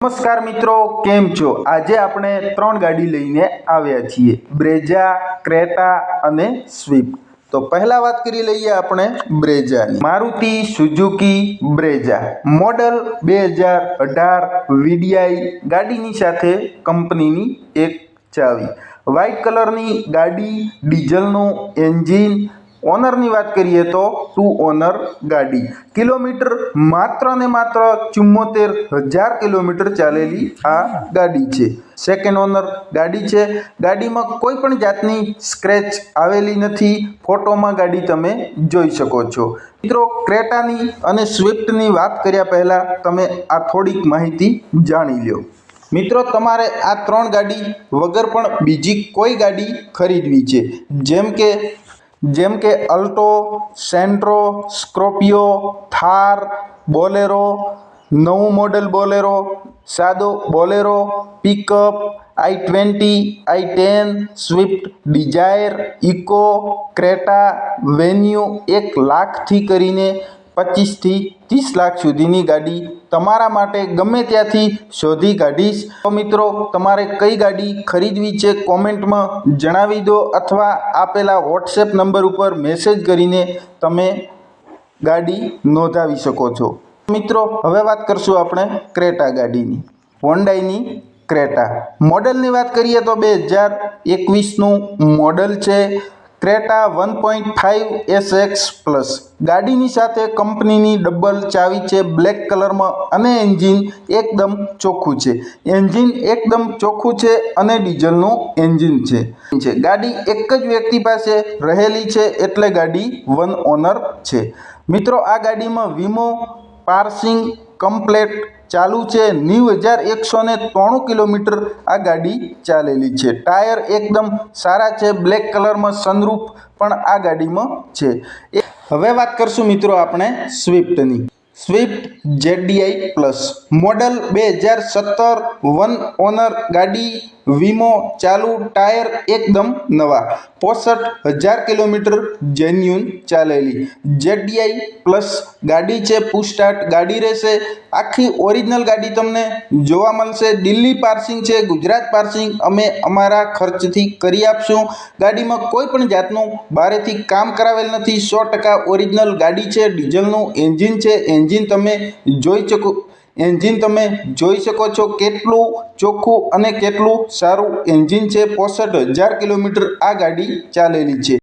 નમસ્કાર મિત્રો, કેમ છો? આજે આપણે ત્રણ ગાડી લઈને આવ્યા છીએ, બ્રેઝા, ક્રેટા અને સ્વિફ્ટ। તો પહેલા વાત કરી લઈએ આપણે બ્રેઝાની। Maruti Suzuki Brezza model 2018 VDI ગાડીની સાથે કંપનીની એક ચાવી, વ્હાઇટ કલરની ગાડી, ડીઝલનું એન્જિન। ઓનરની વાત કરીએ તો 2 ઓનર ગાડી, કિલોમીટર માત્ર ને માત્ર 74,000 કિલોમીટર ચાલેલી આ ગાડી છે। સેકન્ડ ઓનર ગાડી છે। ગાડીમાં કોઈ પણ જાતની સ્ક્રેચ આવેલી નથી, ફોટોમાં ગાડી તમે જોઈ શકો છો। મિત્રો, ક્રેટાની અને સ્વિફ્ટની વાત કર્યા પહેલા તમે આ થોડીક માહિતી જાણી લો। મિત્રો, તમારે આ ત્રણ ગાડી વગર પણ બીજી કોઈ ગાડી ખરીદવી છે, જેમ કે Alto, Santro, Scorpio, Thar, Bolero, નવું મોડેલ બોલેરો, સાદો Bolero, pickup, i20, i10, Swift Dzire, Eeco, Creta, Venue 1 લાખથી કરીને 25 થી 30 લાખ સુધીની ગાડી તમારા માટે ગમે ત્યાંથી શોધી કાઢીશ। તો મિત્રો, તમારે કઈ ગાડી ખરીદવી છે કોમેન્ટમાં જણાવી દો, અથવા આપેલા વોટ્સએપ નંબર ઉપર મેસેજ કરીને તમે ગાડી નોંધાવી શકો છો। મિત્રો, હવે વાત કરશું આપણે ક્રેટા ગાડીની, હોન્ડાઈની ક્રેટા। મોડલની વાત કરીએ તો 2021નું મોડલ છે। ક્રેટા 1.5 SX પ્લસ ગાડીની સાથે કંપનીની ડબલ ચાવી છે, બ્લેક કલરમાં, અને એન્જિન એકદમ ચોખ્ખું છે। એન્જિન એકદમ ચોખ્ખું છે અને ડીઝલનું એન્જિન છે। ગાડી એક જ વ્યક્તિ પાસે રહેલી છે, એટલે ગાડી 1 ઓનર છે। મિત્રો, આ ગાડીમાં વીમો, પાર્સિંગ કમ્પ્લેટ ચાલુ છે। 90,193 કિલોમીટર આ ગાડી ચાલેલી છે। ટાયર એકદમ સારા છે, બ્લેક કલરમાં, સનરૂફ પણ આ ગાડીમાં છે। હવે વાત કરશું મિત્રો આપણે સ્વિફ્ટની। Swift ZDI plus model 2017 1 owner ગાડી, વીમો ચાલુ, ટાયર એકદમ નવા, 65,000 કિલોમીટર જેન્યુન ચાલેલી ZDI પ્લસ ગાડી છે। પુશ સ્ટાર્ટ ગાડી રહેશે, આખી ઓરિજિનલ ગાડી તમને જોવા મળશે। દિલ્હી પાર્સિંગ છે, ગુજરાત પાર્સિંગ અમે અમારા ખર્ચથી કરી આપશું। ગાડીમાં કોઈ પણ જાતનું બારેથી કામ કરાવેલ નથી, 100% ઓરિજિનલ ગાડી છે। ડીઝલનું એન્જિન છે, એન્જિન તમે જોઈ શકો છો કેટલું ચોખ્ખું અને કેટલું સારું એન્જિન છે। 65,000 કિલોમીટર આ ગાડી ચાલેલી છે।